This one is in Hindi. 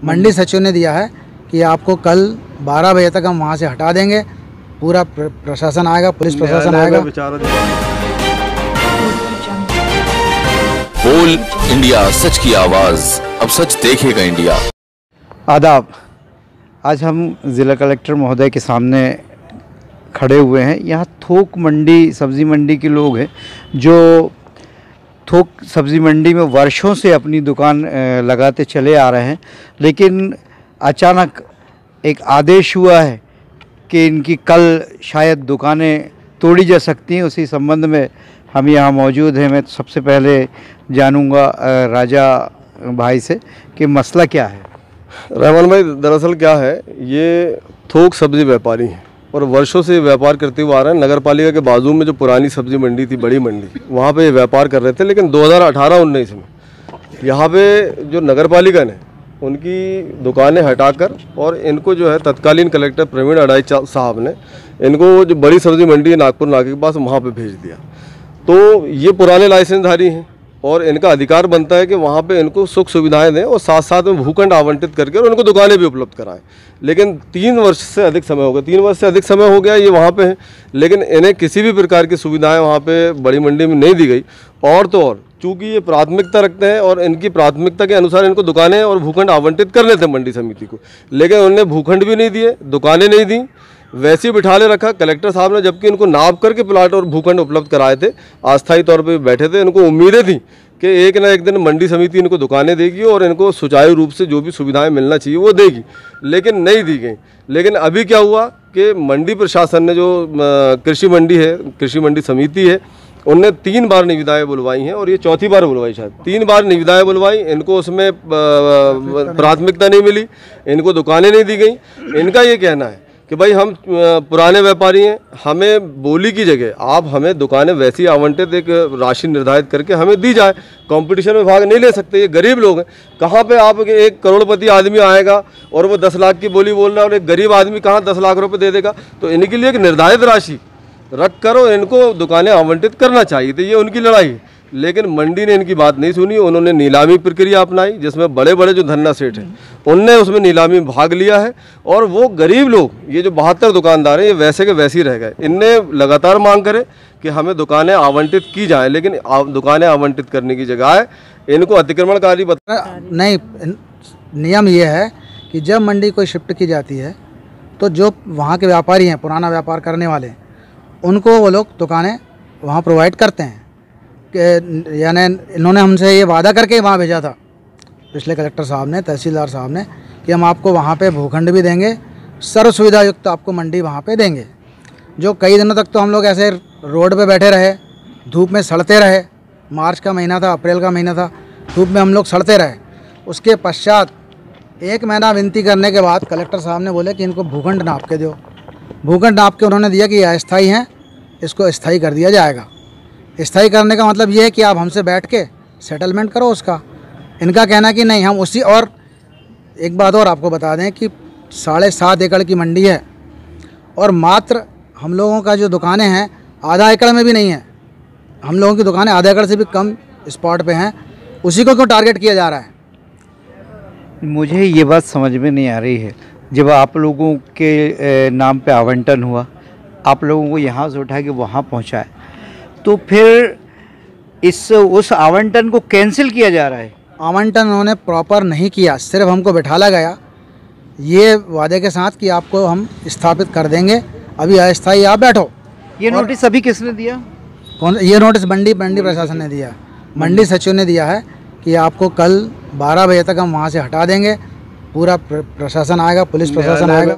मंडी सचिव ने दिया है कि आपको कल 12 बजे तक हम वहाँ से हटा देंगे। पूरा प्रशासन आएगा, पुलिस प्रशासन आएगा। बोल इंडिया, सच की आवाज़, अब सच देखेगा इंडिया। आदाब। आज हम ज़िला कलेक्टर महोदय के सामने खड़े हुए हैं। यहाँ थोक मंडी, सब्ज़ी मंडी के लोग हैं जो थोक सब्ज़ी मंडी में वर्षों से अपनी दुकान लगाते चले आ रहे हैं, लेकिन अचानक एक आदेश हुआ है कि इनकी कल शायद दुकानें तोड़ी जा सकती हैं। उसी संबंध में हम यहाँ मौजूद हैं। मैं सबसे पहले जानूँगा राजा भाई से कि मसला क्या है। रहमान भाई, दरअसल क्या है, ये थोक सब्ज़ी व्यापारी हैं और वर्षों से व्यापार करते हुए आ रहे हैं। नगर पालिका के बाजू में जो पुरानी सब्ज़ी मंडी थी, बड़ी मंडी, वहाँ पे व्यापार कर रहे थे। लेकिन 2018-19 में यहाँ पे जो नगर पालिका ने उनकी दुकानें हटाकर और इनको जो है तत्कालीन कलेक्टर प्रवीण अडाई साहब ने इनको जो बड़ी सब्ज़ी मंडी है नागपुर नाके के पास, वहाँ पे भेज दिया। तो ये पुराने लाइसेंसधारी हैं और इनका अधिकार बनता है कि वहाँ पे इनको सुख सुविधाएं दें और साथ साथ में भूखंड आवंटित करके और उनको दुकानें भी उपलब्ध कराएं। लेकिन 3 वर्ष से अधिक समय हो गया, 3 वर्ष से अधिक समय हो गया ये वहाँ पे हैं, लेकिन इन्हें किसी भी प्रकार की सुविधाएं वहाँ पे बड़ी मंडी में नहीं दी गई। और तो और चूँकि ये प्राथमिकता रखते हैं और इनकी प्राथमिकता के अनुसार इनको दुकानें और भूखंड आवंटित करने थे मंडी समिति को, लेकिन उन्होंने भूखंड भी नहीं दिए, दुकानें नहीं दी, वैसे ही बिठा ले रखा कलेक्टर साहब ने। जबकि इनको नाप करके प्लाट और भूखंड उपलब्ध कराए थे, अस्थायी तौर पे बैठे थे। इनको उम्मीदें थी कि एक ना एक दिन मंडी समिति इनको दुकानें देगी और इनको सुचारू रूप से जो भी सुविधाएं मिलना चाहिए वो देगी, लेकिन नहीं दी गई। लेकिन अभी क्या हुआ कि मंडी प्रशासन ने, जो कृषि मंडी है, कृषि मंडी समिति है, उनने 3 बार निविदाएं बुलवाई हैं और ये चौथी बार बुलवाई, शायद 3 बार निविदाएं बुलवाई। इनको उसमें प्राथमिकता नहीं मिली, इनको दुकानें नहीं दी गई। इनका ये कहना है कि भाई हम पुराने व्यापारी हैं, हमें बोली की जगह आप हमें दुकानें वैसी आवंटित एक राशि निर्धारित करके हमें दी जाए। कंपटीशन में भाग नहीं ले सकते, ये गरीब लोग हैं। कहाँ पे आप एक करोड़पति आदमी आएगा और वो 10 लाख की बोली बोल रहा है और एक गरीब आदमी कहाँ 10 लाख रुपए दे देगा। तो इनके लिए एक निर्धारित राशि रख कर और इनको दुकानें आवंटित करना चाहिए थी, ये उनकी लड़ाई है। लेकिन मंडी ने इनकी बात नहीं सुनी, उन्होंने नीलामी प्रक्रिया अपनाई जिसमें बड़े बड़े जो धन्ना सेठ हैं उनने उसमें नीलामी में भाग लिया है और वो गरीब लोग, ये जो 72 दुकानदार हैं, ये वैसे के वैसे ही रह गए। इनने लगातार मांग करे कि हमें दुकानें आवंटित की जाएँ, लेकिन दुकानें आवंटित करने की जगह इनको अतिक्रमणकारी नहीं। नियम ये है कि जब मंडी कोई शिफ्ट की जाती है तो जो वहाँ के व्यापारी हैं, पुराना व्यापार करने वाले, उनको वो लोग दुकानें वहाँ प्रोवाइड करते हैं। यानी इन्होंने हमसे ये वादा करके वहाँ भेजा था, पिछले कलेक्टर साहब ने, तहसीलदार साहब ने, कि हम आपको वहाँ पे भूखंड भी देंगे, सर्व सुविधा युक्त आपको मंडी वहाँ पे देंगे। जो कई दिनों तक तो हम लोग ऐसे रोड पे बैठे रहे, धूप में सड़ते रहे। मार्च का महीना था, अप्रैल का महीना था, धूप में हम लोग सड़ते रहे। उसके पश्चात 1 महीना विनती करने के बाद कलेक्टर साहब ने बोले कि इनको भूखंड नाप के दो। भूखंड नाप के उन्होंने दिया कि ये अस्थायी हैं, इसको स्थायी कर दिया जाएगा। स्थायी करने का मतलब ये है कि आप हमसे बैठ के सेटलमेंट करो उसका। इनका कहना है कि नहीं, हम उसी, और एक बात और आपको बता दें कि 7.5 एकड़ की मंडी है और मात्र हम लोगों का जो दुकानें हैं आधा एकड़ में भी नहीं है। हम लोगों की दुकानें आधा एकड़ से भी कम स्पॉट पे हैं। उसी को क्यों टारगेट किया जा रहा है? मुझे ये बात समझ में नहीं आ रही है। जब आप लोगों के नाम पे आवंटन हुआ, आप लोगों को यहाँ से उठा के वहाँ पहुँचाए, तो फिर उस आवंटन को कैंसिल किया जा रहा है। आवंटन उन्होंने प्रॉपर नहीं किया, सिर्फ हमको बैठाला गया ये वादे के साथ कि आपको हम स्थापित कर देंगे, अभी अस्थायी आप बैठो। ये नोटिस अभी किसने दिया? कौन? ये नोटिस मंडी प्रशासन ने दिया, मंडी सचिव ने दिया है कि आपको कल 12 बजे तक हम वहाँ से हटा देंगे। पूरा प्रशासन आएगा, पुलिस प्रशासन आएगा।